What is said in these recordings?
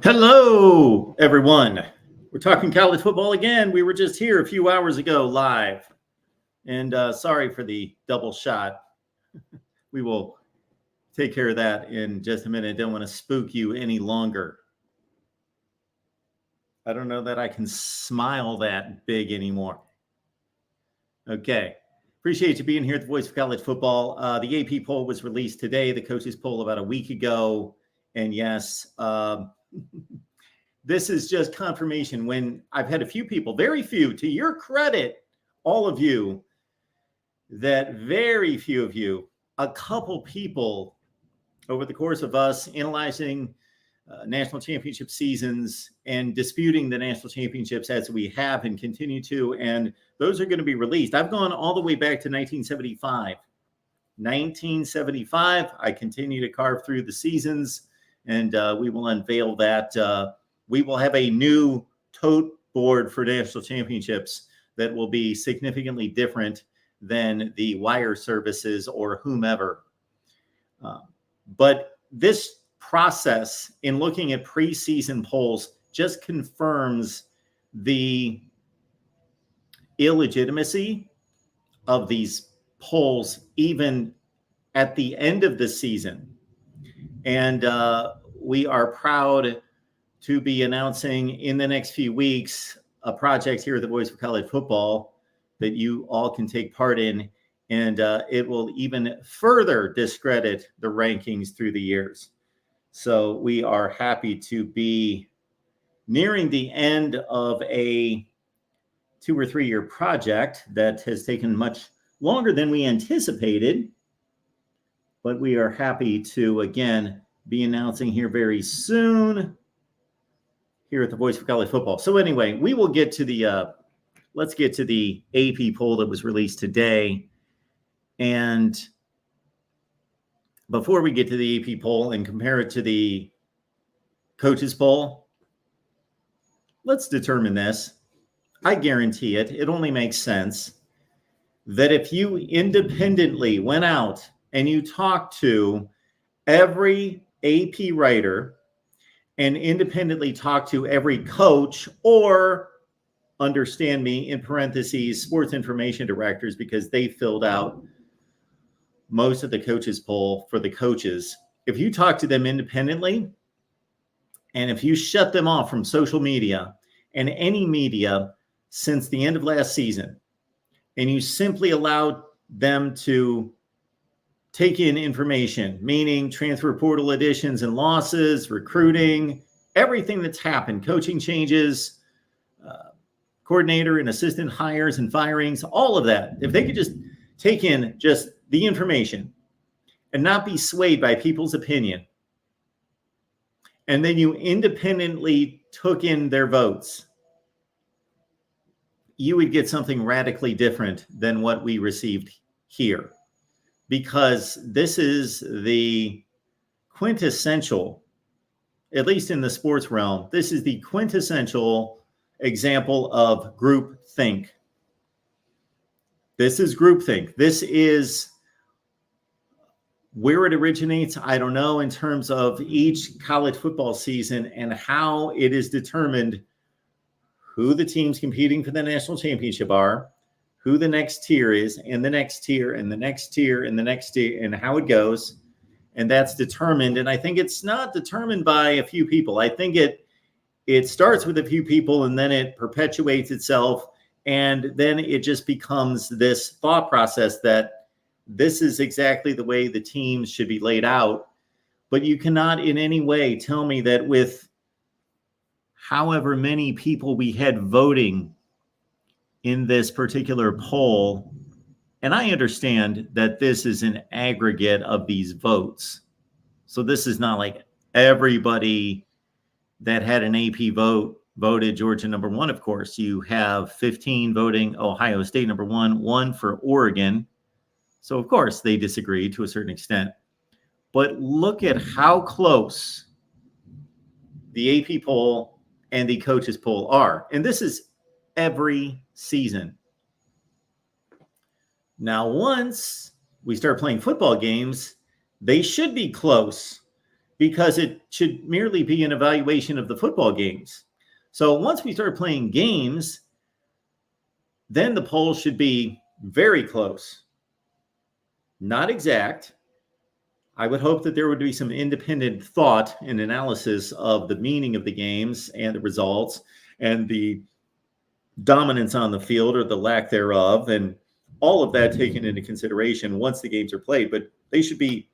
Hello, everyone. We're talking college football again. We were just here a few hours ago live. And sorry for the double shot. We will take care of that in just a minute. Don't want to spook you any longer. I don't know that I can smile that big anymore. Okay. Appreciate you being here at the Voice of College Football. The AP poll was released today, the coaches poll about a week ago. And yes, this is just confirmation when I've had a few people, very few, to your credit, all of you, that very few of you, a couple people over the course of us analyzing national championship seasons and disputing the national championships as we have and continue to, and those are going to be released. I've gone all the way back to 1975. 1975, I continue to carve through the seasons, and we will unveil that. We will have a new tote board for national championships that will be significantly different than the wire services or whomever. But this process in looking at preseason polls just confirms the illegitimacy of these polls even at the end of the season. And we are proud to be announcing in the next few weeks a project here at the Voice of College Football that you all can take part in. And it will even further discredit the rankings through the years. So we are happy to be nearing the end of a 2 or 3 year project that has taken much longer than we anticipated. But we are happy to, again, be announcing here very soon here at the Voice of College Football. So anyway, we will get to the, let's get to the AP poll that was released today. And before we get to the AP poll and compare it to the coaches poll, let's determine this. I guarantee it. It only makes sense that if you independently went out and you talked to every AP writer and independently talked to every coach, or understand me, in parentheses, sports information directors, because they filled out most of the coaches poll for the coaches. If you talk to them independently, and if you shut them off from social media and any media since the end of last season, and you simply allowed them to take in information, meaning transfer portal additions and losses, recruiting, everything that's happened, coaching changes, coordinator and assistant hires and firings, all of that. If they could just take in just the information and not be swayed by people's opinion, and then you independently took in their votes, you would get something radically different than what we received here. Because this is the quintessential, at least in the sports realm, this is the quintessential example of groupthink. This is groupthink. This is where it originates, I don't know, in terms of each college football season and how it is determined who the teams competing for the national championship are, who the next tier is, and the next tier, and the next tier, and the next tier, and how it goes. And that's determined. And I think it's not determined by a few people. I think it starts with a few people, and then it perpetuates itself. And then it just becomes this thought process that this is exactly the way the teams should be laid out. But you cannot in any way tell me that with however many people we had voting in this particular poll, and I understand that this is an aggregate of these votes. So this is not like everybody that had an AP vote voted Georgia number one. Of course, you have 15 voting Ohio State number one for Oregon. So of course they disagree to a certain extent. But look at how close the AP poll and the coaches poll are. And this is every season. Now, once we start playing football games, they should be close because it should merely be an evaluation of the football games. So once we start playing games, then the polls should be very close. Not exact. I would hope that there would be some independent thought and analysis of the meaning of the games and the results and the dominance on the field or the lack thereof, and all of that taken into consideration once the games are played. But they should be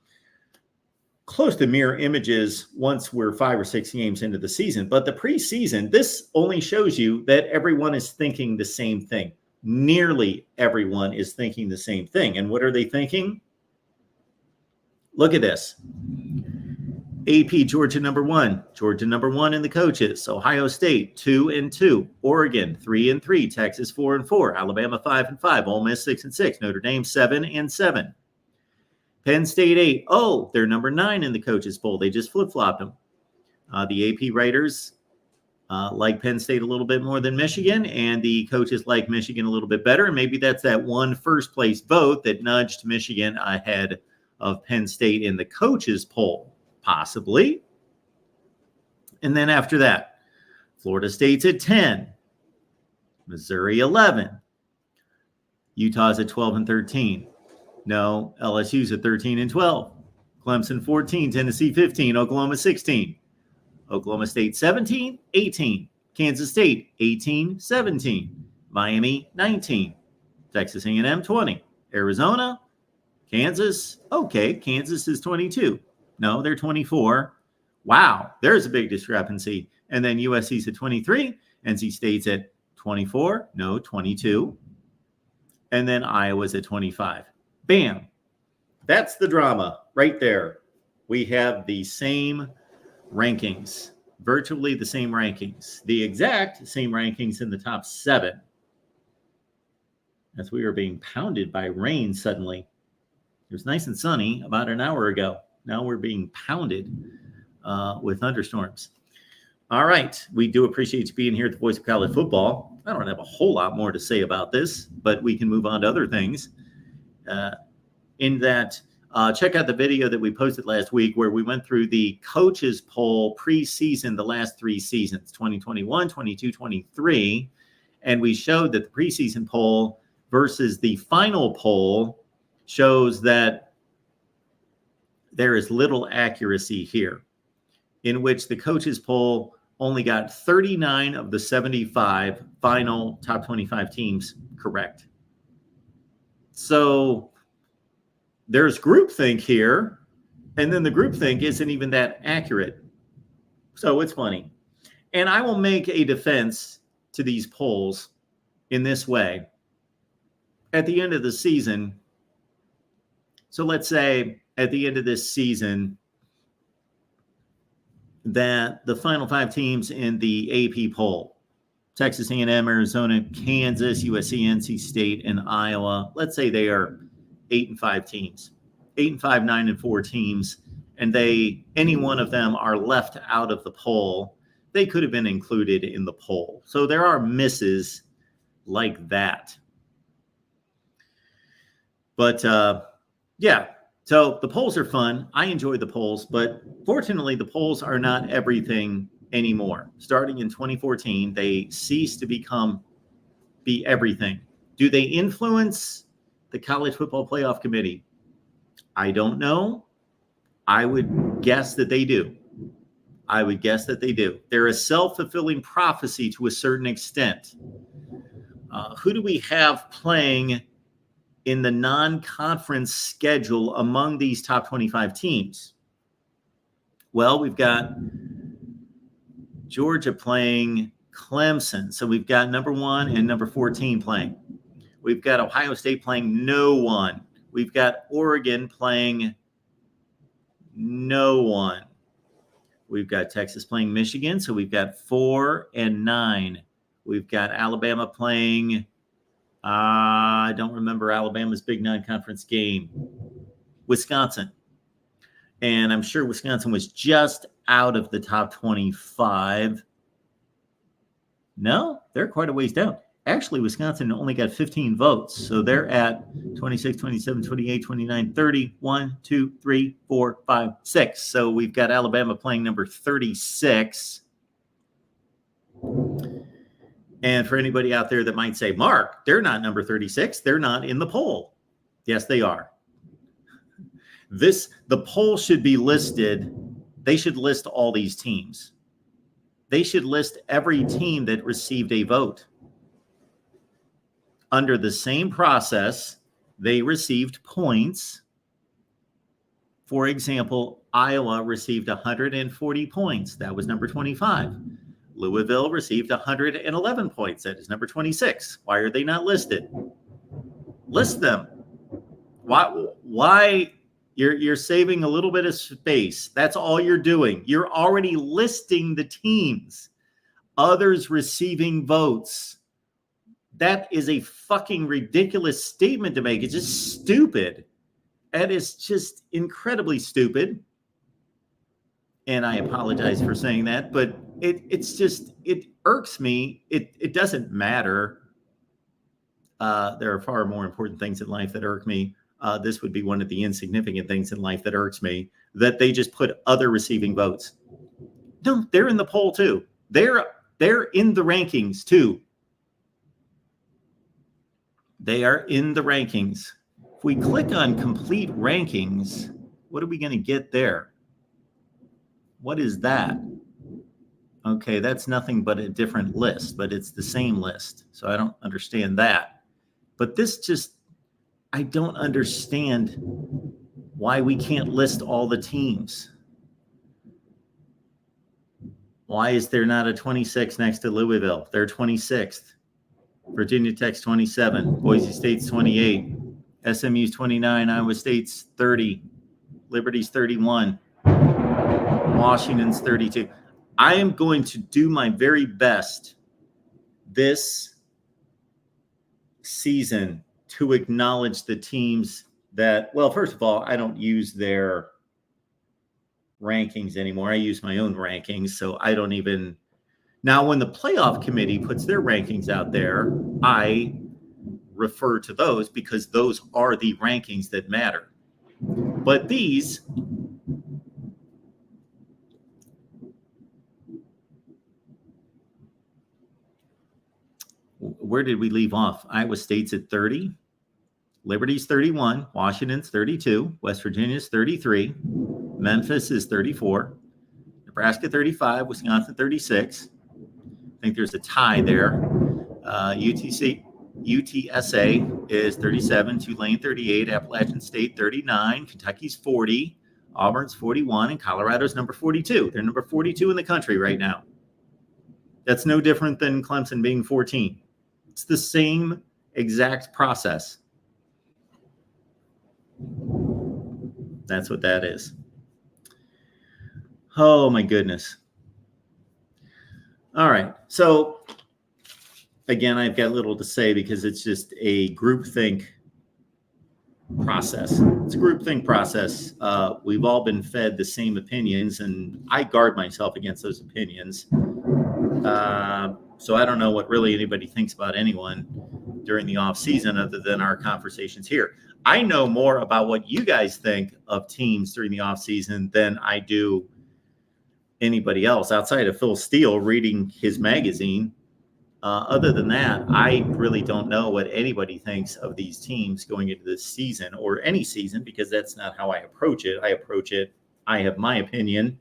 close to mirror images once we're 5 or 6 games into the season. But the preseason, this only shows you that everyone is thinking the same thing. Nearly everyone is thinking the same thing. And what are they thinking? Look at this. AP, Georgia number 1. Georgia number 1 in the coaches. Ohio State 2-2. Oregon 3-3. Texas 4-4. Alabama 5-5. Ole Miss 6-6. Notre Dame 7-7. Penn State 8. Oh, they're number 9 in the coaches poll. They just flip-flopped them. The AP writers like Penn State a little bit more than Michigan, and the coaches like Michigan a little bit better. And maybe that's that one first place vote that nudged Michigan ahead of Penn State in the coaches poll. Possibly. And then after that, Florida State's at 10. Missouri 11. Utah's at 12-13. No, LSU's at 13-12. Clemson 14. Tennessee 15. Oklahoma 16. Oklahoma State 17-18. Kansas State 18-17. Miami 19. Texas A&M 20. Arizona, Kansas. Okay, Kansas is 22. No, they're 24. Wow, there's a big discrepancy. And then USC's at 23. NC State's at 24. No, 22. And then Iowa's at 25. Bam. That's the drama right there. We have the same rankings, virtually the same rankings, the exact same rankings in the top 7. As we are being pounded by rain suddenly. It was nice and sunny about an hour ago. Now we're being pounded with thunderstorms. All right. We do appreciate you being here at the Voice of College Football. I don't have a whole lot more to say about this, but we can move on to other things. In that, check out the video that we posted last week where we went through the coaches poll preseason, the last 3 seasons, 2021, 22, 23. And we showed that the preseason poll versus the final poll shows that there is little accuracy here, in which the coaches poll only got 39 of the 75 final top 25 teams correct. So there's groupthink here, and then the groupthink isn't even that accurate. So it's funny. And I will make a defense to these polls in this way. At the end of the season, so let's say at the end of this season that the final 5 teams in the AP poll, Texas A&M, Arizona, Kansas, USC, NC State, and Iowa, let's say they are 8-5 teams, 8-5, 9-4 teams, and any one of them are left out of the poll. They could have been included in the poll. So there are misses like that. But yeah, so the polls are fun. I enjoy the polls, but fortunately, the polls are not everything anymore. Starting in 2014, they cease to be everything. Do they influence the College Football Playoff Committee? I don't know. I would guess that they do. They're a self-fulfilling prophecy to a certain extent. Who do we have playing in the non-conference schedule among these top 25 teams? Well, we've got Georgia playing Clemson. So we've got number 1 and number 14 playing. We've got Ohio State playing no one. We've got Oregon playing no one. We've got Texas playing Michigan. So we've got 4 and 9. We've got Alabama playing, I don't remember Alabama's big non-conference game, Wisconsin. And I'm sure Wisconsin was just out of the top 25. No, they're quite a ways down. Actually, Wisconsin only got 15 votes. So they're at 26, 27, 28, 29, 30, 1, 2, 3, 4, 5, 6. So we've got Alabama playing number 36. And for anybody out there that might say, Mark, they're not number 36. They're not in the poll. Yes, they are. The poll should be listed. They should list all these teams. They should list every team that received a vote. Under the same process, they received points. For example, Iowa received 140 points. That was number 25. Louisville received 111 points. That is number 26. Why are they not listed? List them. Why? You're saving a little bit of space. That's all you're doing. You're already listing the teams. Others receiving votes. That is a fucking ridiculous statement to make. It's just stupid. That is just incredibly stupid. And I apologize for saying that, but it irks me. It doesn't matter. There are far more important things in life that irk me. This would be one of the insignificant things in life that irks me, that they just put other receiving votes. No, they're in the poll too. They're in the rankings too. They are in the rankings. If we click on complete rankings, what are we going to get there? What is that? Okay, that's nothing but a different list, but it's the same list. So I don't understand that. But this just, I don't understand why we can't list all the teams. Why is there not a 26 next to Louisville? They're 26th. Virginia Tech's 27. Boise State's 28. SMU's 29. Iowa State's 30. Liberty's 31. Washington's 32. I am going to do my very best this season to acknowledge the teams that, well, first of all, I don't use their rankings anymore. I use my own rankings, so I don't even. Now, when the playoff committee puts their rankings out there, I refer to those because those are the rankings that matter. But these, where did we leave off? Iowa State's at 30. Liberty's 31. Washington's 32. West Virginia's 33. Memphis is 34. Nebraska 35. Wisconsin 36. I think there's a tie there. UTSA is 37, Tulane 38, Appalachian State 39, Kentucky's 40, Auburn's 41, and Colorado's number 42. They're number 42 in the country right now. That's no different than Clemson being 14. It's the same exact process. That's what that is. Oh, my goodness. All right. So, again, I've got little to say because it's just a groupthink process. It's a groupthink process. We've all been fed the same opinions, and I guard myself against those opinions. So I don't know what really anybody thinks about anyone during the off season other than our conversations here. I know more about what you guys think of teams during the off season than I do anybody else outside of Phil Steele reading his magazine. Other than that, I really don't know what anybody thinks of these teams going into this season or any season, because that's not how I approach it. I have my opinion,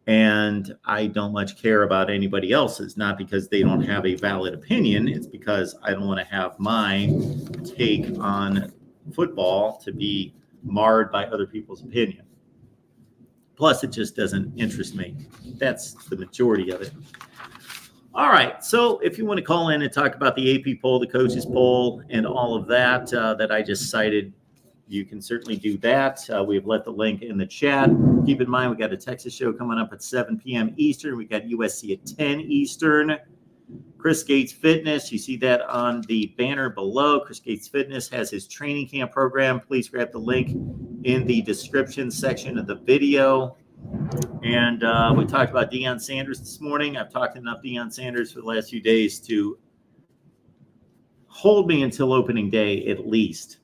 and I don't much care about anybody else's, not because they don't have a valid opinion. It's because I don't want to have my take on football to be marred by other people's opinion. Plus, it just doesn't interest me. That's the majority of it. All right. So if you want to call in and talk about the AP poll, the coaches poll, and all of that that I just cited, you can certainly do that. We've left the link in the chat. Keep in mind, we got a Texas show coming up at 7 p.m. Eastern. We got USC at 10 Eastern. Chris Gates Fitness, you see that on the banner below. Chris Gates Fitness has his training camp program. Please grab the link in the description section of the video. And we talked about Deion Sanders this morning. I've talked enough Deion Sanders for the last few days to hold me until opening day at least.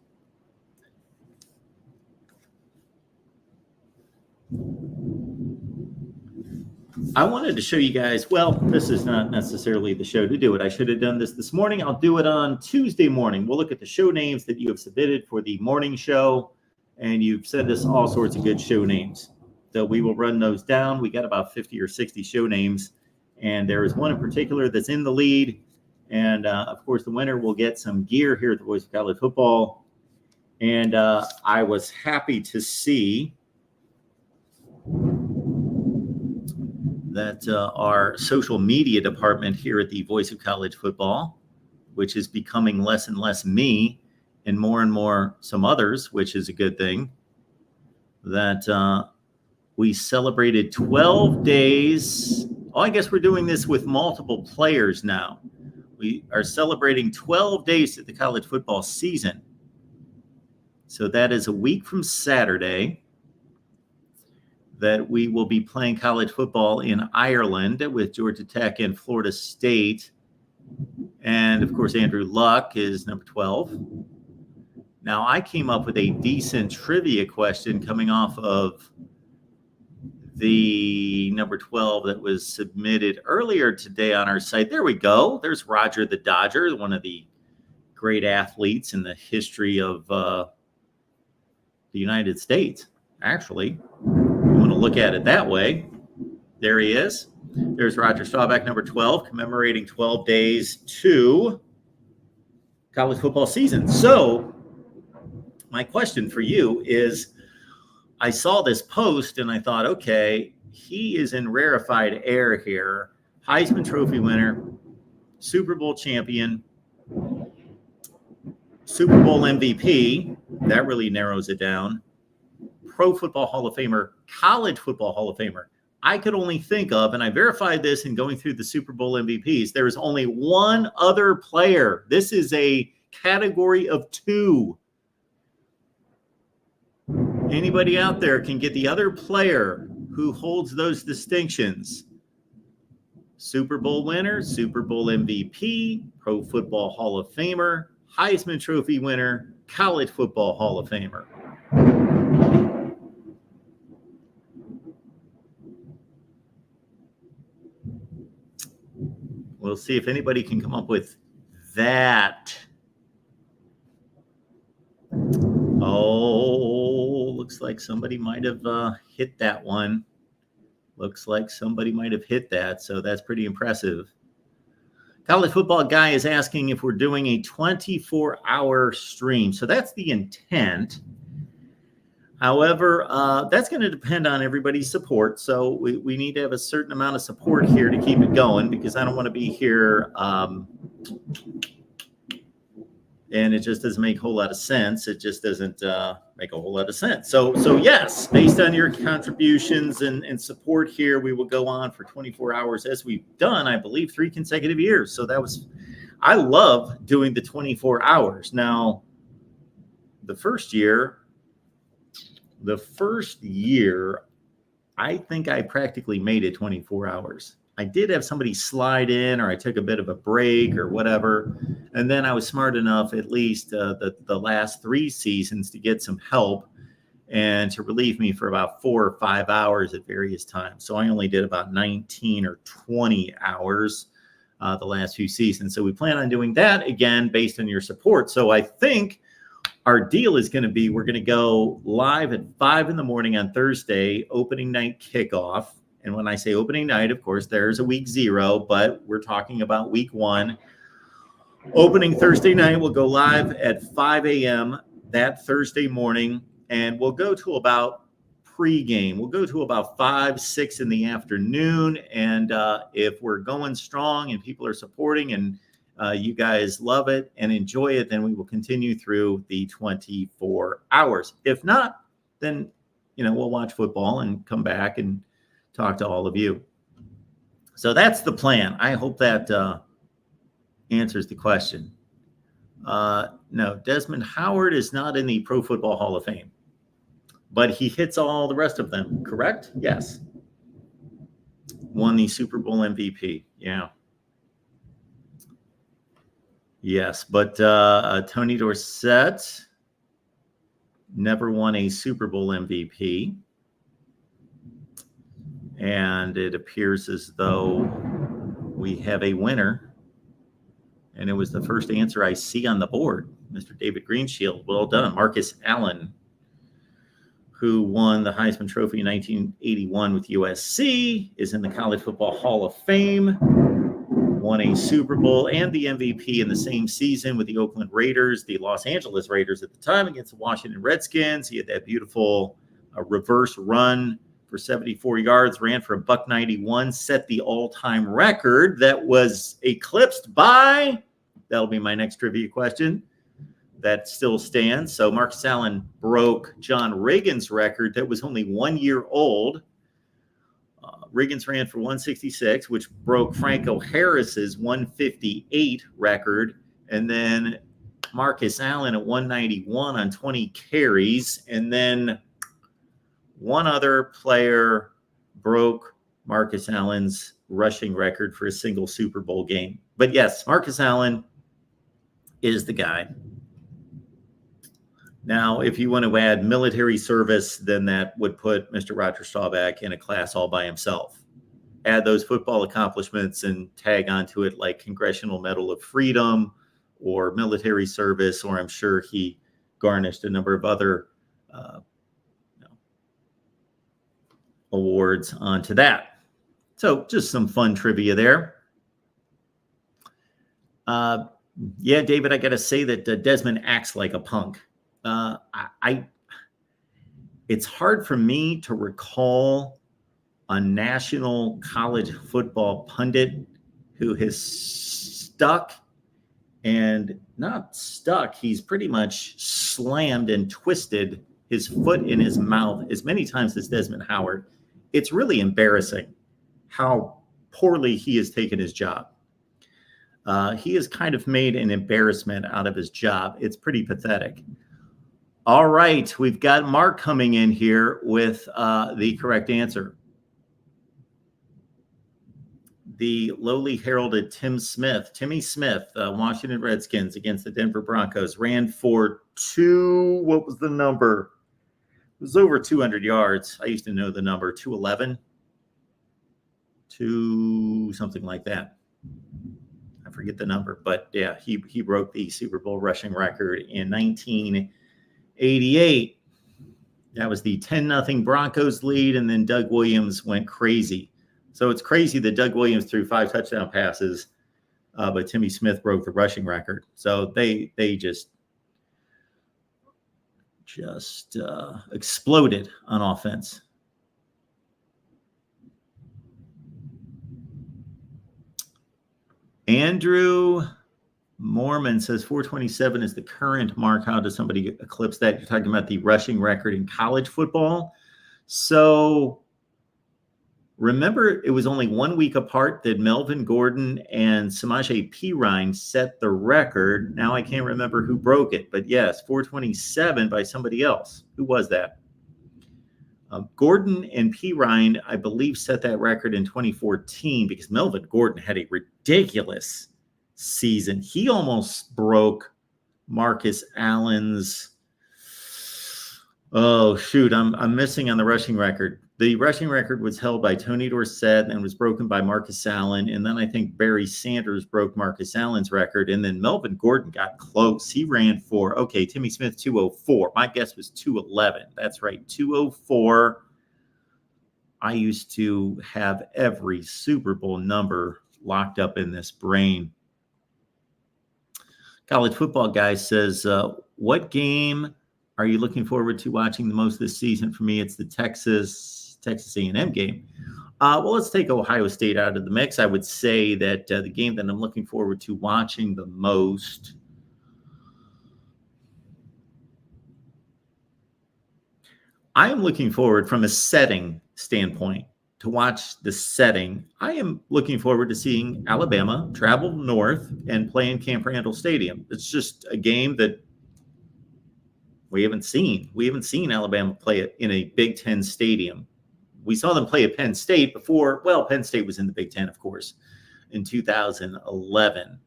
I wanted to show you guys, well, this is not necessarily the show to do it. I should have done this morning. I'll do it on Tuesday morning. We'll look at the show names that you have submitted for the morning show, and you've sent us all sorts of good show names. So we will run those down. We got about 50 or 60 show names, and there is one in particular that's in the lead. And, of course, the winner will get some gear here at the Voice of College Football. And I was happy to see that our social media department here at the Voice of College Football, which is becoming less and less me and more some others, which is a good thing, that we celebrated 12 days. Oh, I guess we're doing this with multiple players now. We are celebrating 12 days to the college football season. So that is a week from Saturday that we will be playing college football in Ireland with Georgia Tech and Florida State. And, of course, Andrew Luck is number 12. Now, I came up with a decent trivia question coming off of the number 12 that was submitted earlier today on our site. There we go. There's Roger the Dodger, one of the great athletes in the history of the United States, actually. You want to look at it that way. There he is. There's Roger Staubach, number 12, commemorating 12 days to college football season. So my question for you is, I saw this post and I thought, okay, he is in rarefied air here. Heisman Trophy winner, Super Bowl champion, Super Bowl MVP. That really narrows it down. Pro Football Hall of Famer, College Football Hall of Famer. I could only think of, and I verified this in going through the Super Bowl MVPs, there is only one other player. This is a category of two. Anybody out there can get the other player who holds those distinctions. Super Bowl winner, Super Bowl MVP, Pro Football Hall of Famer, Heisman Trophy winner, College Football Hall of Famer. We'll see if anybody can come up with that. Oh, looks like somebody might have hit that one. Looks like somebody might have hit that, so that's pretty impressive. College Football Guy is asking if we're doing a 24-hour stream. So that's the intent. However, that's going to depend on everybody's support. So we need to have a certain amount of support here to keep it going, because I don't want to be here and it just doesn't make a whole lot of sense. It just doesn't make a whole lot of sense. So yes, based on your contributions and support here, we will go on for 24 hours as we've done, I believe, 3 consecutive years. So I love doing the 24 hours. Now, the first year, I think I practically made it 24 hours. I did have somebody slide in, or I took a bit of a break or whatever. And then I was smart enough, at least the last 3 seasons, to get some help and to relieve me for about 4 or 5 hours at various times. So I only did about 19 or 20 hours the last few seasons. So we plan on doing that again based on your support. So I think our deal is going to be, we're going to go live at 5 in the morning on Thursday, opening night kickoff. And when I say opening night, of course, there's a week 0, but we're talking about week 1. Opening Thursday night, we'll go live at 5 a.m. that Thursday morning, and we'll go to about pregame. We'll go to about 5, 6 in the afternoon. And if we're going strong and people are supporting and you guys love it and enjoy it, then we will continue through the 24 hours. If not, then, we'll watch football and come back and talk to all of you. So that's the plan. I hope that answers the question. No, Desmond Howard is not in the Pro Football Hall of Fame, but he hits all the rest of them, correct? Yes. Won the Super Bowl MVP. Yeah. Yes, but Tony Dorsett never won a Super Bowl MVP. And it appears as though we have a winner. And it was the first answer I see on the board. Mr. David Greenshield, well done. Marcus Allen, who won the Heisman Trophy in 1981 with USC, is in the College Football Hall of Fame, won a Super Bowl and the MVP in the same season with the Oakland Raiders, the Los Angeles Raiders at the time, against the Washington Redskins. He had that beautiful reverse run for 74 yards, ran for $191, set the all-time record that was eclipsed by, that'll be my next trivia question, that still stands. So Marcus Allen broke John Riggins' record that was only 1 year old. Riggins ran for 166, which broke Franco Harris's 158 record. And then Marcus Allen at 191 on 20 carries. And then one other player broke Marcus Allen's rushing record for a single Super Bowl game. But yes, Marcus Allen is the guy. Now, if you want to add military service, then that would put Mr. Roger Staubach in a class all by himself. Add those football accomplishments and tag onto it like Congressional Medal of Freedom or military service, or I'm sure he garnished a number of other awards onto that. So just some fun trivia there. Yeah, David, I got to say that Desmond acts like a punk. It's hard for me to recall a national college football pundit who has stuck and not stuck. He's pretty much slammed and twisted his foot in his mouth as many times as Desmond Howard. It's really embarrassing how poorly he has taken his job. He has kind of made an embarrassment out of his job. It's pretty pathetic. All right, we've got Mark coming in here with the correct answer. The lowly heralded Timmy Smith, Washington Redskins against the Denver Broncos, ran for what was the number? It was over 200 yards. I used to know the number, 211, something like that. I forget the number, but yeah, he broke the Super Bowl rushing record in 1988. That was the 10-0 Broncos lead, and then Doug Williams went crazy. So it's crazy that Doug Williams threw 5 touchdown passes, but Timmy Smith broke the rushing record. So they just exploded on offense. Andrew Mormon says 427 is the current mark. How does somebody eclipse that? You're talking about the rushing record in college football. So remember, it was only 1 week apart that Melvin Gordon and Samaje Perine set the record. Now I can't remember who broke it, but yes, 427 by somebody else. Who was that? Gordon and Perine, I believe, set that record in 2014 because Melvin Gordon had a ridiculous season. He almost broke Marcus Allen's. Oh, shoot. I'm missing on the rushing record. The rushing record was held by Tony Dorsett and was broken by Marcus Allen. And then I think Barry Sanders broke Marcus Allen's record. And then Melvin Gordon got close. He ran for, Timmy Smith, 204. My guess was 211. That's right, 204. I used to have every Super Bowl number locked up in this brain. College Football Guy says, what game are you looking forward to watching the most this season? For me, it's the Texas A&M game. Well, let's take Ohio State out of the mix. I would say that the game that I'm looking forward to watching the most, I am looking forward from a setting standpoint to watch the setting. I am looking forward to seeing Alabama travel north and play in Camp Randall Stadium. It's just a game that we haven't seen. We haven't seen Alabama play it in a Big Ten stadium. We saw them play at Penn State before. Well, Penn State was in the Big Ten, of course, in 2011.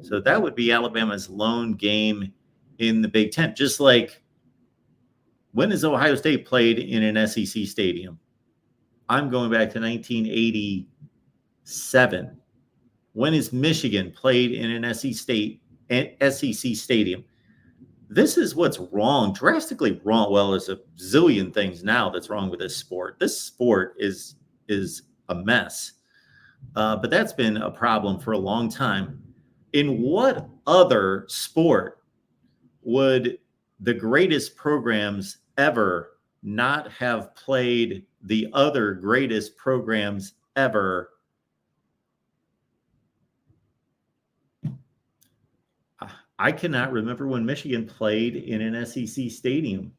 So that would be Alabama's lone game in the Big Ten. Just like, when has Ohio State played in an SEC stadium? I'm going back to 1987. When has Michigan played in an SEC stadium? This is what's wrong, drastically wrong. Well, there's a zillion things now that's wrong with this sport. This sport is a mess. But that's been a problem for a long time. In what other sport would the greatest programs ever not have played the other greatest programs ever? I cannot remember when Michigan played in an SEC stadium.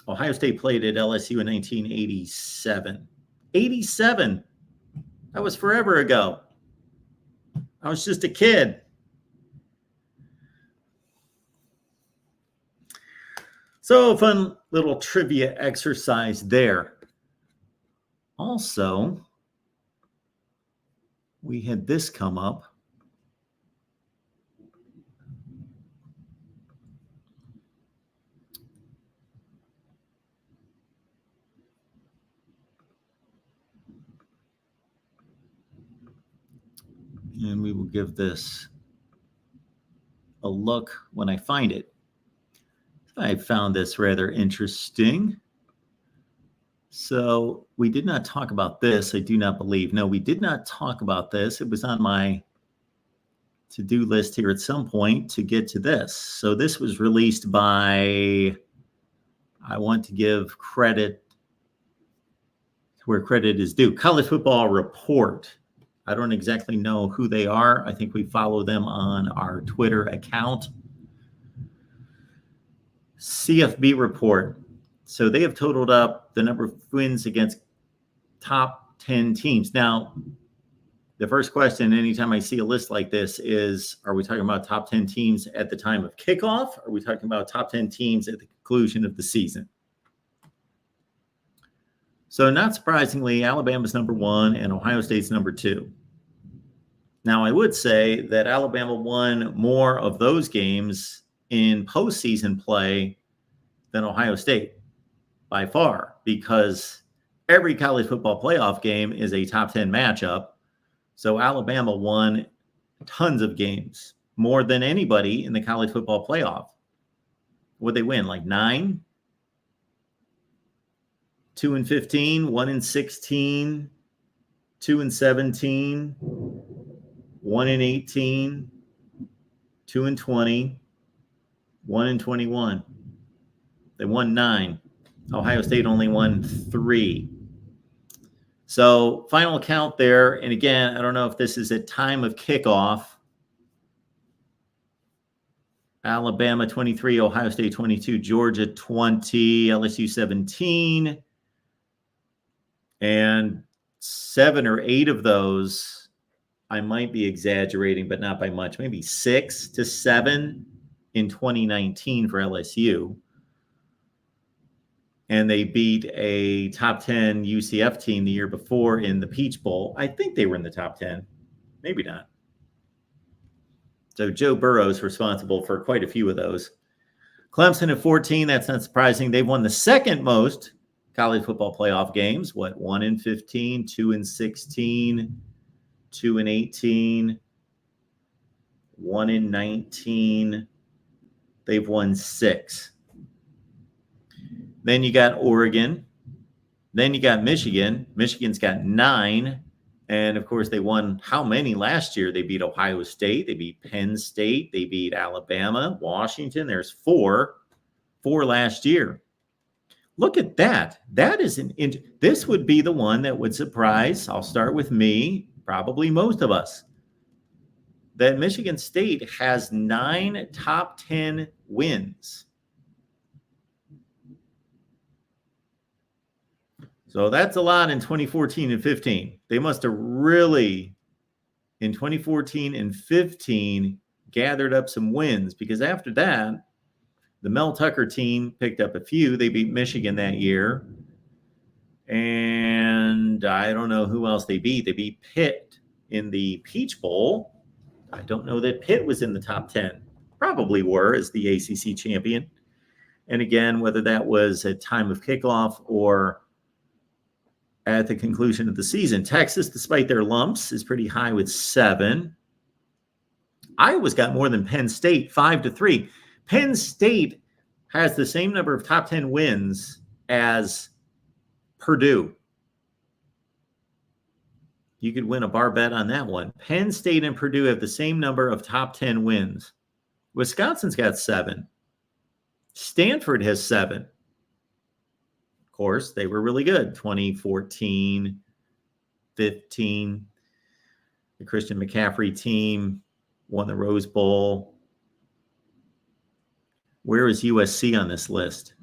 Ohio State played at LSU in 1987. 87. That was forever ago. I was just a kid. So, fun little trivia exercise there. Also, we had this come up. And we will give this a look when I find it. I found this rather interesting. So we did not talk about this, I do not believe. No, we did not talk about this. It was on my to-do list here at some point to get to this. So this was released by, I want to give credit where credit is due, College Football Report. I don't exactly know who they are. I think we follow them on our Twitter account. CFB report. So they have totaled up the number of wins against top 10 teams. Now, the first question anytime I see a list like this is, are we talking about top 10 teams at the time of kickoff? Are we talking about top 10 teams at the conclusion of the season? So not surprisingly, Alabama's number 1 and Ohio State's number 2. Now, I would say that Alabama won more of those games in postseason play than Ohio State by far, because every college football playoff game is a top 10 matchup. So Alabama won tons of games, more than anybody in the college football playoff. Would they win? Like 9? 2-15, 1-16, 2-17, 1-18, 2-20, 1-21. They won 9. Ohio State only won 3. So final count there. And again, I don't know if this is at time of kickoff. Alabama 23, Ohio State 22, Georgia 20, LSU 17. And 7 or 8 of those, I might be exaggerating, but not by much. Maybe 6-7 in 2019 for LSU. And they beat a top 10 UCF team the year before in the Peach Bowl. I think they were in the top 10. Maybe not. So Joe Burrow's responsible for quite a few of those. Clemson at 14, that's not surprising. They've won the second most college football playoff games. 1-15, 2-16, 2-18, 1-19. They've won 6. Then you got Oregon. Then you got Michigan. Michigan's got 9. And, of course, they won how many last year? They beat Ohio State. They beat Penn State. They beat Alabama, Washington. There's 4 last year. Look at that. That is this would be the one that would surprise, I'll start with me, probably most of us, that Michigan State has 9 top 10 wins. So that's a lot in 2014 and 15. They must have really, in 2014 and 15, gathered up some wins, because after that, the Mel Tucker team picked up a few. They beat Michigan that year. And I don't know who else they beat. They beat Pitt in the Peach Bowl. I don't know that Pitt was in the top 10. Probably were as the ACC champion. And again, whether that was at time of kickoff or at the conclusion of the season. Texas, despite their lumps, is pretty high with 7. Iowa's got more than Penn State, 5-3. Penn State has the same number of top 10 wins as Purdue. You could win a bar bet on that one. Penn State and Purdue have the same number of top 10 wins. Wisconsin's got 7. Stanford has 7. Of course, they were really good. 2014, 15. The Christian McCaffrey team won the Rose Bowl. Where is USC on this list?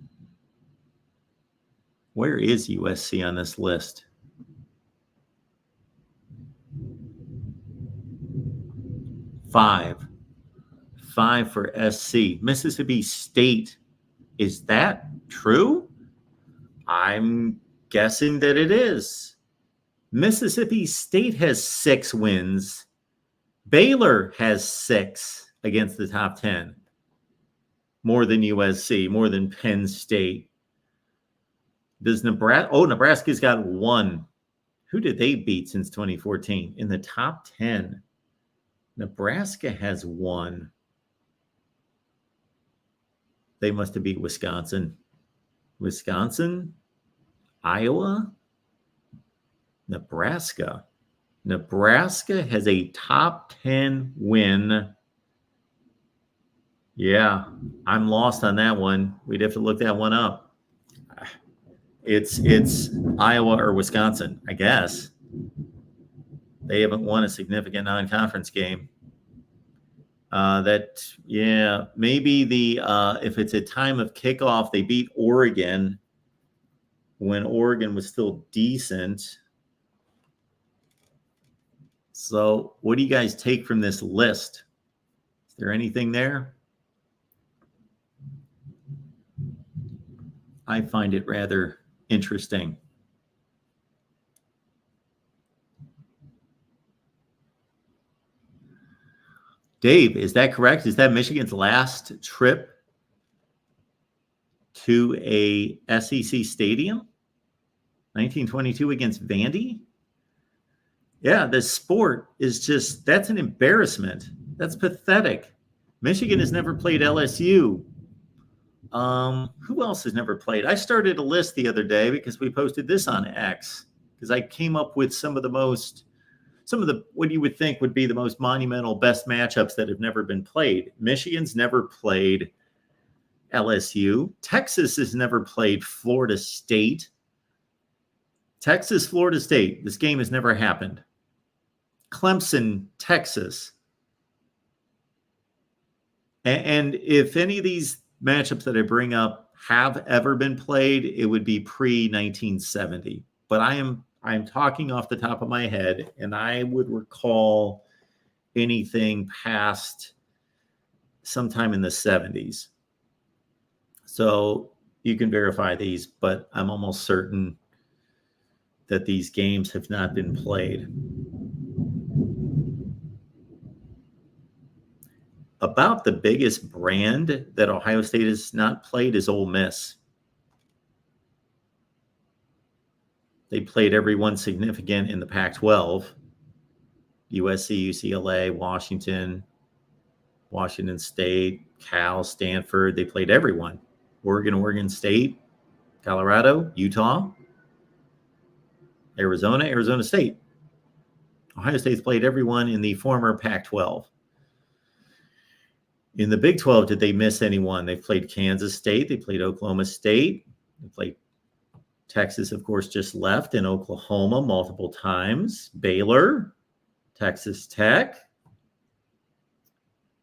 Where is USC on this list? 5 for SC. Mississippi State. Is that true? I'm guessing that it is. Mississippi State has 6 wins. Baylor has 6 against the top 10. More than USC, more than Penn State. Does Nebraska? Oh, Nebraska's got 1. Who did they beat since 2014? In the top 10, Nebraska has 1. They must have beat Wisconsin. Wisconsin, Iowa, Nebraska. Nebraska has a top 10 win. Yeah, I'm lost on that one. We'd have to look that one up. It's Iowa or Wisconsin, I guess. They haven't won a significant non-conference game. Maybe if it's a time of kickoff, they beat Oregon when Oregon was still decent. So what do you guys take from this list? Is there anything there? I find it rather interesting. Dave, is that correct? Is that Michigan's last trip to a SEC stadium? 1922 against Vandy? Yeah, this sport is just, that's an embarrassment. That's pathetic. Michigan has never played LSU. Who else has never played? I started a list the other day because we posted this on X, because I came up with some of the what you would think would be the most monumental best matchups that have never been played. Michigan's never played LSU. Texas has never played Florida State. Texas, Florida State. This game has never happened. Clemson, Texas. And if any of these matchups that I bring up have ever been played, it would be pre-1970. But I'm talking off the top of my head, and I would recall anything past sometime in the 70s. So you can verify these, but I'm almost certain that these games have not been played. About the biggest brand that Ohio State has not played is Ole Miss. They played everyone significant in the Pac-12. USC, UCLA, Washington State, Cal, Stanford. They played everyone. Oregon State, Colorado, Utah, Arizona State. Ohio State's played everyone in the former Pac-12. In the Big 12, did they miss anyone? They played Kansas State. They played Oklahoma State. They played Texas, of course, just left, in Oklahoma multiple times. Baylor, Texas Tech,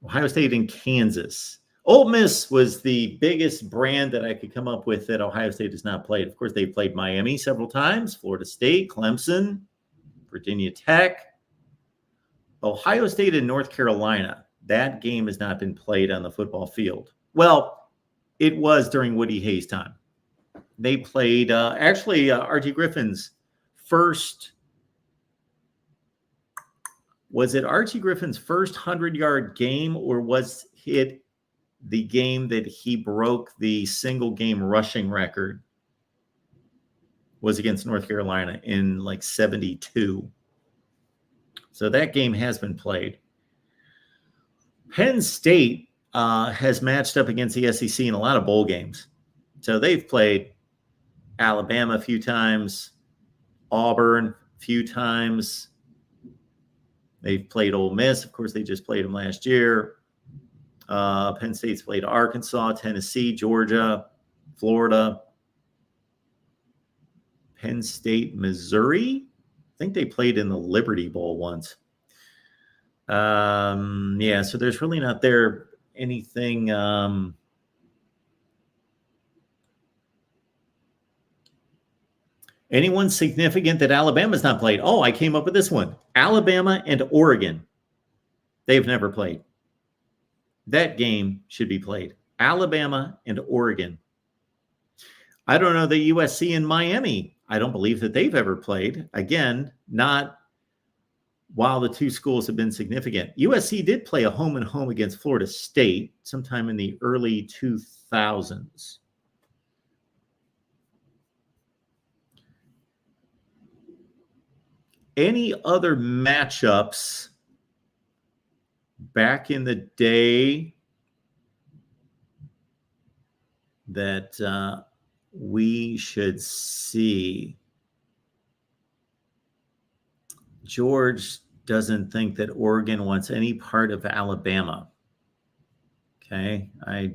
Ohio State, and Kansas. Ole Miss was the biggest brand that I could come up with that Ohio State has not played. Of course, they played Miami several times, Florida State, Clemson, Virginia Tech, Ohio State, and North Carolina. That game has not been played on the football field. Well, it was during Woody Hayes' time. They played, R.G. Griffin's first Was it Archie Griffin's first 100-yard game, or was it the game that he broke the single game rushing record? Was against North Carolina in like 72. So that game has been played. Penn State has matched up against the SEC in a lot of bowl games. So they've played Alabama a few times, Auburn a few times. They've played Ole Miss. Of course, they just played them last year. Penn State's played Arkansas, Tennessee, Georgia, Florida. Penn State, Missouri. I think they played in the Liberty Bowl once. Yeah, so there's really not there anything. Anyone significant that Alabama's not played? Oh, I came up with this one. Alabama and Oregon. They've never played. That game should be played. Alabama and Oregon. I don't know the USC and Miami. I don't believe that they've ever played. Again, not while the two schools have been significant. USC did play a home and home against Florida State sometime in the early 2000s. Any other matchups back in the day that we should see? George doesn't think that Oregon wants any part of Alabama. Okay, I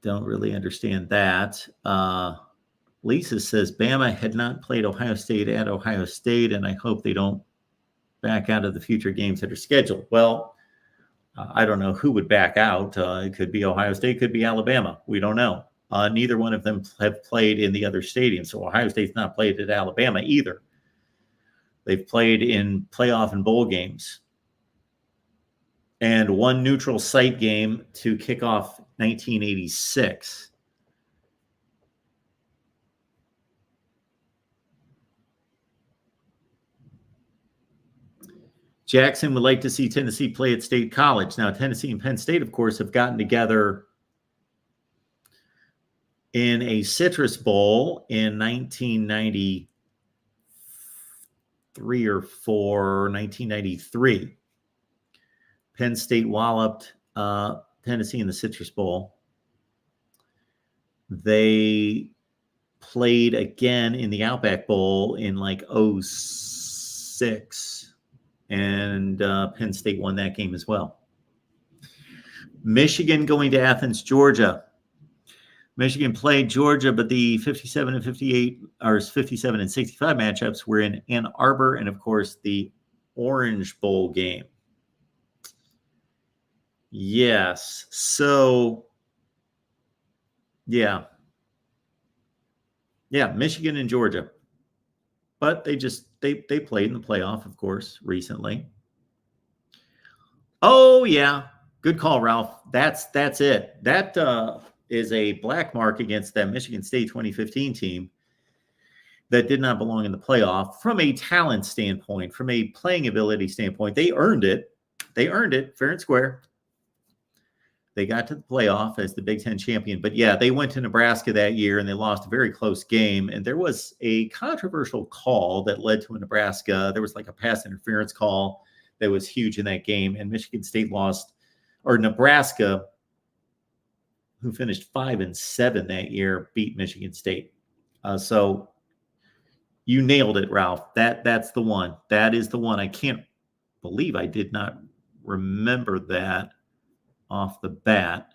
don't really understand that. Lisa says Bama had not played Ohio State at Ohio State, and I hope they don't back out of the future games that are scheduled. Well, I don't know who would back out. It could be Ohio State, could be Alabama. We don't know. Neither one of them have played in the other stadium, so Ohio State's not played at Alabama either. They've played in playoff and bowl games. And one neutral site game to kick off 1986. Jackson would like to see Tennessee play at State College. Now, Tennessee and Penn State, of course, have gotten together in a Citrus Bowl in 1993 or 4, 1993. Penn State walloped Tennessee in the Citrus Bowl. They played again in the Outback Bowl in like 06. And Penn State won that game as well. Michigan going to Athens, Georgia. Michigan played Georgia, but the 57 and 58 or 57 and 65 matchups were in Ann Arbor, and of course the Orange Bowl game. Yes. So yeah, Michigan and Georgia. But they played in the playoff, of course, recently. Oh yeah, good call, Ralph. That's it. That is a black mark against that Michigan State 2015 team that did not belong in the playoff from a talent standpoint, from a playing ability standpoint. They earned it. Fair and square. They got to the playoff as the Big Ten champion. But yeah, they went to Nebraska that year and they lost a very close game. And there was a controversial call that led to a Nebraska. There was like a pass interference call that was huge in that game. And Michigan State lost, or Nebraska, who finished 5-7 that year, beat Michigan State. So you nailed it, Ralph. That's the one. That is the one. I can't believe I did not remember that off the bat.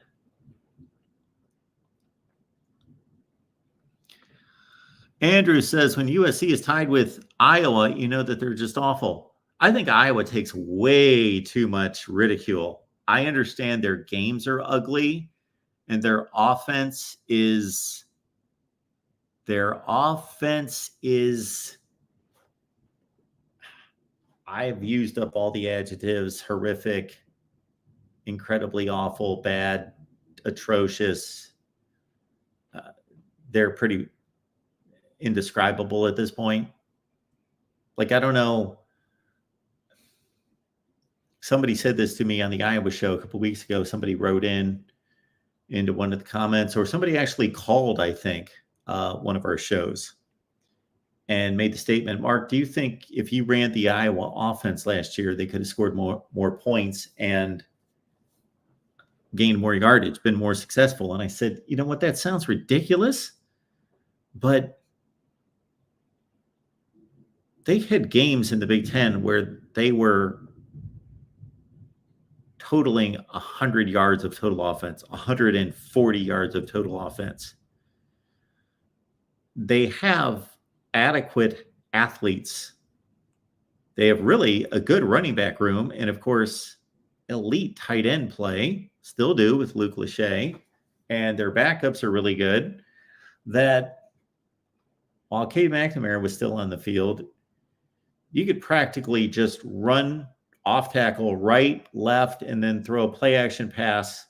Andrew says, when USC is tied with Iowa, you know that they're just awful. I think Iowa takes way too much ridicule. I understand their games are ugly and their offense is I've used up all the adjectives: horrific, incredibly awful, bad, atrocious. They're pretty indescribable at this point. Like, I don't know. somebody said this to me on the Iowa show a couple weeks ago. Somebody wrote into one of the comments, or somebody actually called, I think, one of our shows and made the statement, Mark, do you think if you ran the Iowa offense last year, they could have scored more points and gained more yardage, been more successful? And I said, you know what, that sounds ridiculous, but they've had games in the Big Ten where they were totaling 100 yards of total offense, 140 yards of total offense. They have adequate athletes. They have really a good running back room, and of course, elite tight end play, still do with Luke Lachey, and their backups are really good. That while Cade McNamara was still on the field, you could practically just run off tackle right, left, and then throw a play action pass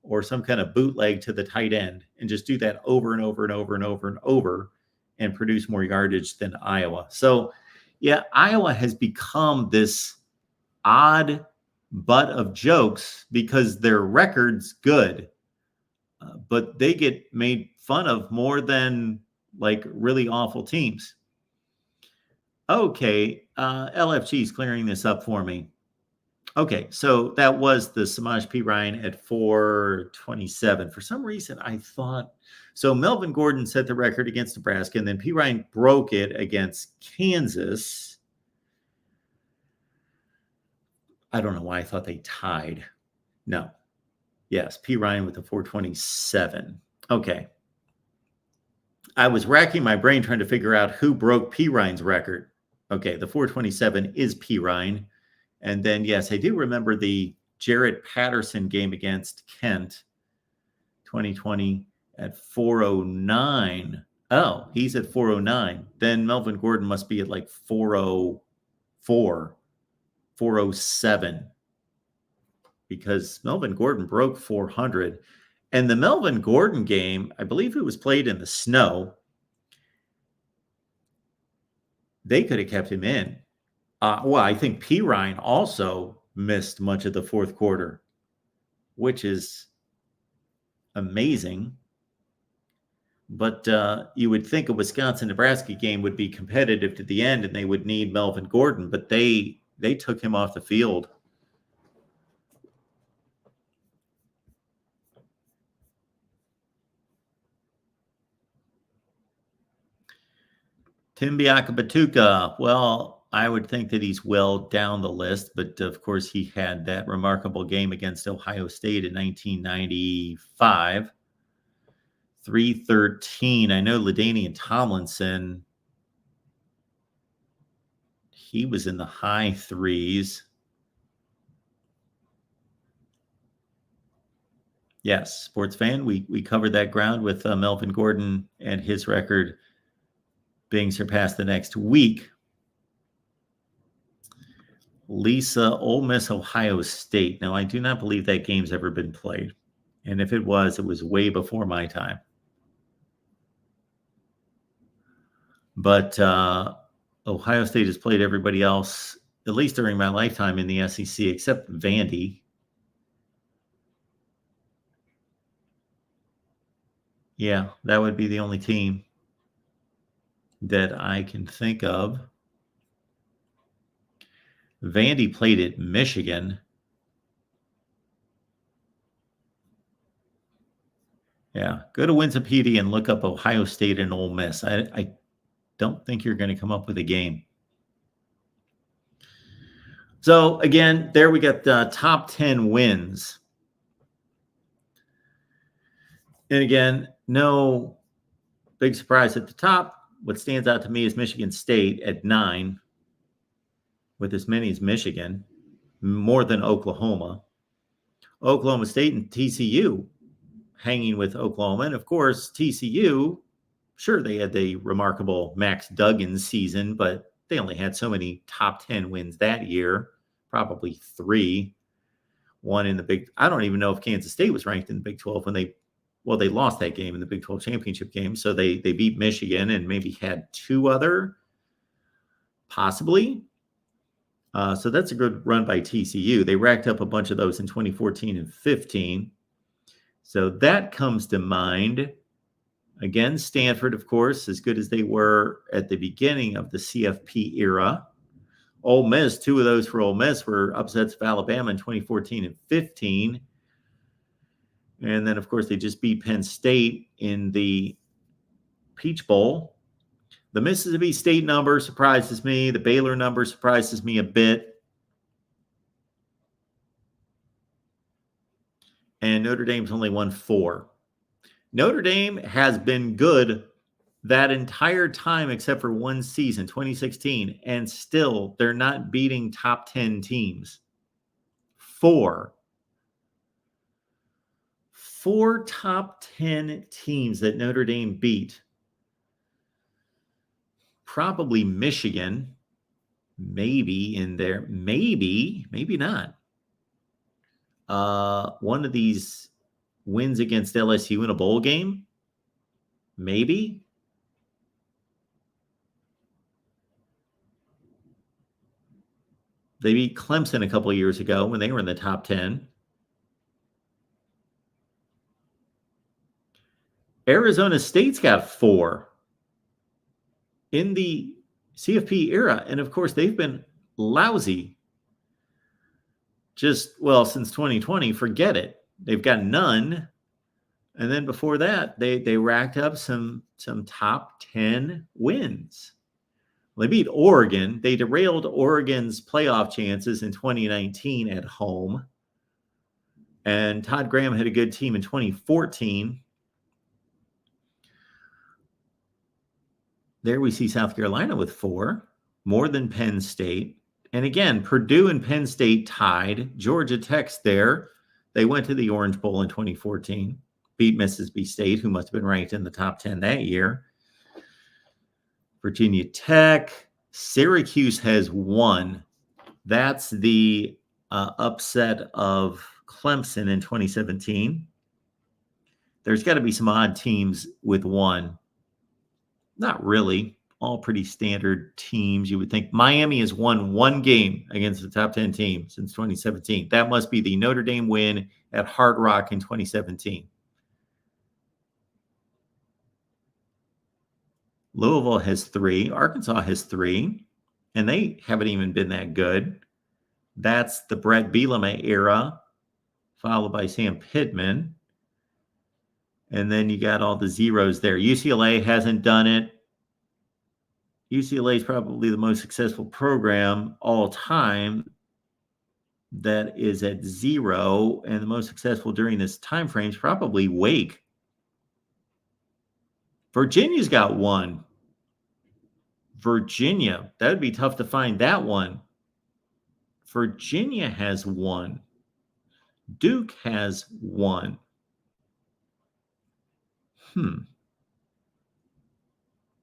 or some kind of bootleg to the tight end and just do that over and over and over and over and over and produce more yardage than Iowa. So, yeah, Iowa has become this odd butt of jokes because their record's good, but they get made fun of more than like really awful teams. Okay, LFG is clearing this up for me. Okay, so that was the Samaj P. Ryan at 427. For some reason, I thought, so Melvin Gordon set the record against Nebraska, and then P. Ryan broke it against Kansas. I don't know why I thought they tied. No. Yes, P. Ryan with the 427. Okay. I was racking my brain trying to figure out who broke P. Ryan's record. Okay, the 427 is P. Ryan. And then, yes, I do remember the Jarrett Patterson game against Kent, 2020 at 409. Oh, he's at 409. Then Melvin Gordon must be at like 404, 407. Because Melvin Gordon broke 400. And the Melvin Gordon game, I believe it was played in the snow. They could have kept him in. Well, I think P. Ryan also missed much of the fourth quarter, which is amazing. But you would think a Wisconsin-Nebraska game would be competitive to the end and they would need Melvin Gordon, but they took him off the field. Tim Biakabatuka, well, I would think that he's well down the list, but of course he had that remarkable game against Ohio State in 1995. 313. I know LaDainian Tomlinson, he was in the high threes. Yes, sports fan, we covered that ground with Melvin Gordon and his record being surpassed the next week. Lisa, Ole Miss, Ohio State. Now, I do not believe that game's ever been played. And if it was way before my time. But Ohio State has played everybody else, at least during my lifetime in the SEC, except Vandy. Yeah, that would be the only team that I can think of. Vandy played at Michigan. Yeah, go to Wikipedia and look up Ohio State and Ole Miss. I don't think you're going to come up with a game. So, again, there we got the top 10 wins. And again, no big surprise at the top. What stands out to me is Michigan State at 9, with as many as Michigan, more than Oklahoma. Oklahoma State and TCU hanging with Oklahoma. And, of course, TCU, sure, they had the remarkable Max Duggan season, but they only had so many top 10 wins that year, probably 3. One in the Big – I don't even know if Kansas State was ranked in the Big 12 when they lost that game in the Big 12 championship game. So they beat Michigan and maybe had 2 other, possibly. So that's a good run by TCU. They racked up a bunch of those in 2014 and 15. So that comes to mind. Again, Stanford, of course, as good as they were at the beginning of the CFP era. Ole Miss, 2 of those for Ole Miss were upsets of Alabama in 2014 and 15. And then, of course, they just beat Penn State in the Peach Bowl. The Mississippi State number surprises me. The Baylor number surprises me a bit. And Notre Dame's only won 4. Notre Dame has been good that entire time except for one season, 2016, and still they're not beating top 10 teams. 4 top 10 teams that Notre Dame beat. Probably Michigan, maybe in there, maybe not. One of these wins against LSU in a bowl game, maybe. They beat Clemson a couple of years ago when they were in the top 10. Arizona State's got 4 in the CFP era. And of course, they've been lousy. Since 2020, forget it. They've got none. And then before that, they racked up some top 10 wins. They beat Oregon. They derailed Oregon's playoff chances in 2019 at home. And Todd Graham had a good team in 2014. There we see South Carolina with 4, more than Penn State. And again, Purdue and Penn State tied. Georgia Tech's there. They went to the Orange Bowl in 2014, beat Mississippi State, who must have been ranked in the top 10 that year. Virginia Tech. Syracuse has won. That's the upset of Clemson in 2017. There's got to be some odd teams with 1. Not really. All pretty standard teams. You would think Miami has won 1 game against the top 10 team since 2017. That must be the Notre Dame win at Hard Rock in 2017. Louisville has 3. Arkansas has 3. And they haven't even been that good. That's the Brett Bielema era, followed by Sam Pittman. And then you got all the zeros there. UCLA hasn't done it. UCLA is probably the most successful program all time that is at 0. And the most successful during this time frame is probably Wake. Virginia's got 1. Virginia, that would be tough to find that one. Virginia has 1. Duke has 1.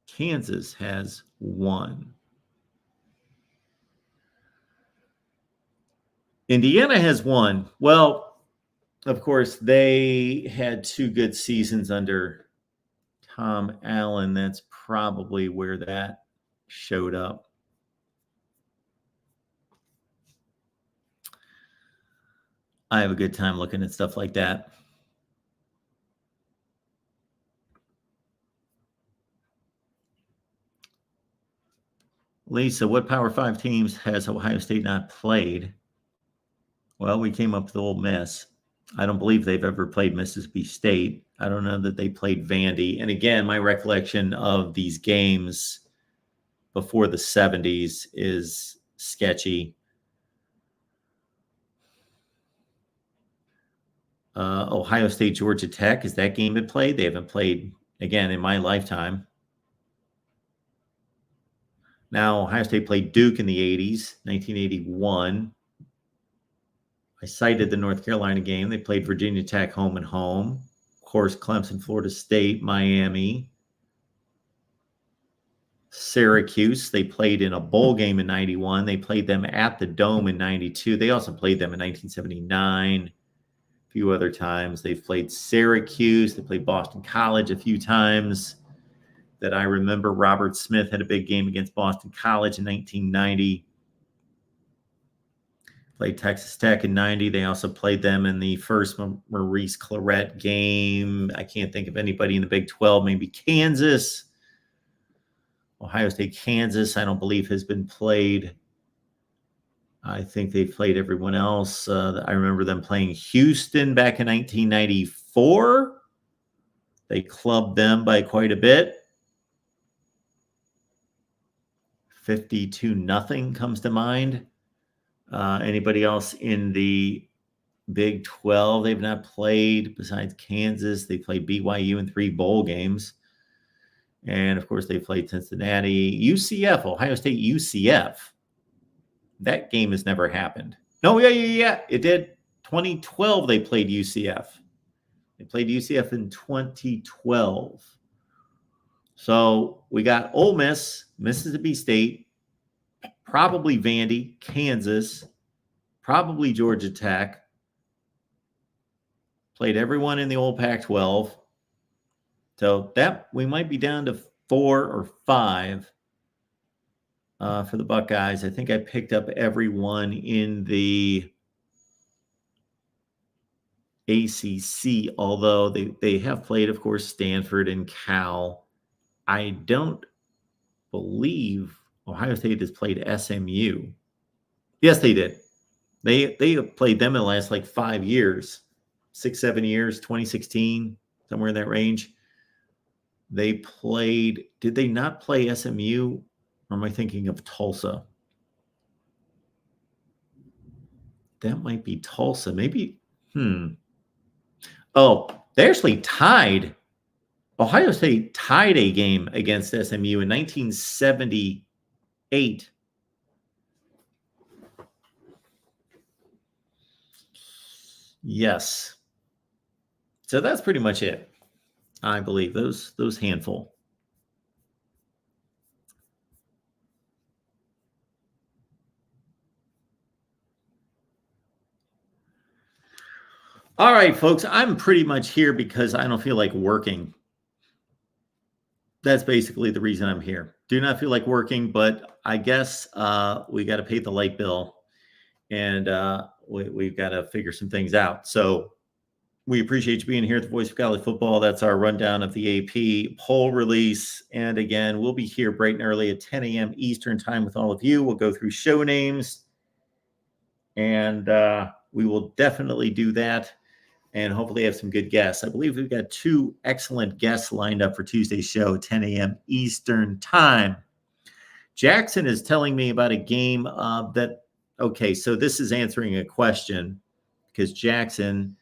Kansas has 1. Indiana has 1. Well, of course, they had 2 good seasons under Tom Allen. That's probably where that showed up. I have a good time looking at stuff like that. Lisa, what Power 5 teams has Ohio State not played? Well, we came up with Ole Miss. I don't believe they've ever played Mississippi State. I don't know that they played Vandy. And again, my recollection of these games before the 70s is sketchy. Ohio State, Georgia Tech, is that game been played? They haven't played, again, in my lifetime. Now, Ohio State played Duke in the 80s, 1981. I cited the North Carolina game. They played Virginia Tech home and home. Of course, Clemson, Florida State, Miami, Syracuse. They played in a bowl game in 91. They played them at the Dome in 92. They also played them in 1979. A few other times. They've played Syracuse. They played Boston College a few times that I remember. Robert Smith had a big game against Boston College in 1990. Played Texas Tech in 90. They also played them in the first Maurice Claret game. I can't think of anybody in the Big 12. Maybe Kansas. Ohio State, Kansas, I don't believe has been played. I think they played everyone else. I remember them playing Houston back in 1994. They clubbed them by quite a bit. 52-0 comes to mind. Anybody else in the Big 12 they've not played besides Kansas? They played BYU in 3 bowl games. And, of course, they played Cincinnati. UCF, Ohio State UCF. That game has never happened. No, yeah, it did. 2012 they played UCF. They played UCF in 2012. So we got Ole Miss, Mississippi State, probably Vandy, Kansas, probably Georgia Tech. Played everyone in the old Pac-12. So that we might be down to 4 or 5 for the Buckeyes. I think I picked up everyone in the ACC, although they have played, of course, Stanford and Cal. I don't believe Ohio State has played SMU. Yes, they did. They have played them in the last 5 years, 6-7 years, 2016, somewhere in that range. They played, did they not play SMU? Or am I thinking of Tulsa? That might be Tulsa. Maybe, Oh, they actually tied. Ohio State tied a game against SMU in 1978. Yes. So that's pretty much it. I believe those handful. All right, folks, I'm pretty much here because I don't feel like working. That's basically the reason I'm here. Do not feel like working, but I guess we got to pay the light bill, and we've got to figure some things out. So we appreciate you being here at the Voice of College Football. That's our rundown of the AP poll release. And again, we'll be here bright and early at 10 a.m. Eastern time with all of you. We'll go through show names, and we will definitely do that and hopefully have some good guests. I believe we've got 2 excellent guests lined up for Tuesday's show, 10 a.m. Eastern time. Jackson is telling me about a game okay, so this is answering a question because Jackson,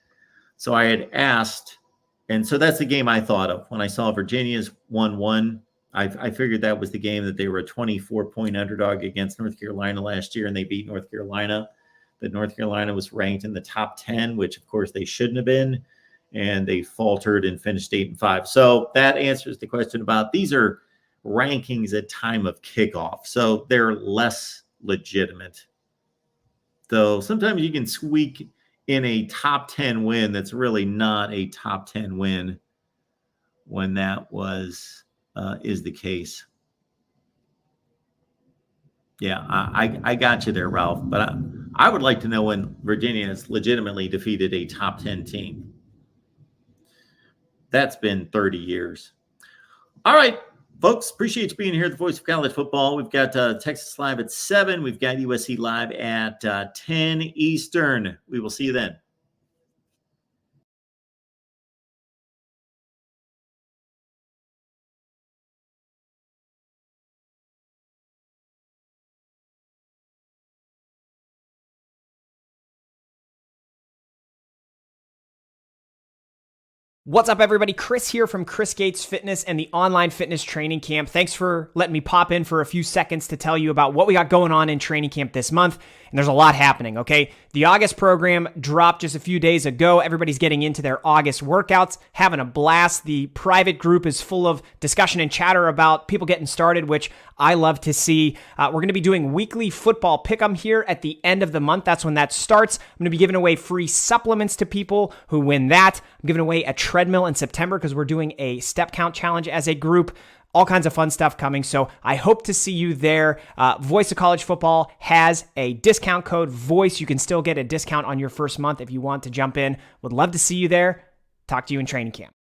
so I had asked, and so that's the game I thought of when I saw Virginia's 1-1. I figured that was the game that they were a 24-point underdog against North Carolina last year, and they beat North Carolina. That North Carolina was ranked in the top 10, which of course they shouldn't have been, and they faltered and finished 8-5. So that answers the question about these are rankings at time of kickoff, so they're less legitimate. Though sometimes you can squeak in a top 10 win that's really not a top 10 win when that is the case. Yeah, I got you there, Ralph. But I would like to know when Virginia has legitimately defeated a top 10 team. That's been 30 years. All right, folks, appreciate you being here at the Voice of College Football. We've got Texas Live at 7. We've got USC Live at 10 Eastern. We will see you then. What's up, everybody? Chris here from Chris Gates Fitness and the online fitness training camp. Thanks for letting me pop in for a few seconds to tell you about what we got going on in training camp this month. And there's a lot happening, okay? The August program dropped just a few days ago. Everybody's getting into their August workouts, having a blast. The private group is full of discussion and chatter about people getting started, which I love to see. We're going to be doing weekly football pick'em here at the end of the month. That's when that starts. I'm going to be giving away free supplements to people who win that. I'm giving away a treadmill in September because we're doing a step count challenge as a group. all kinds of fun stuff coming. So I hope to see you there. Voice of College Football has a discount code VOICE. You can still get a discount on your first month if you want to jump in. Would love to see you there. Talk to you in training camp.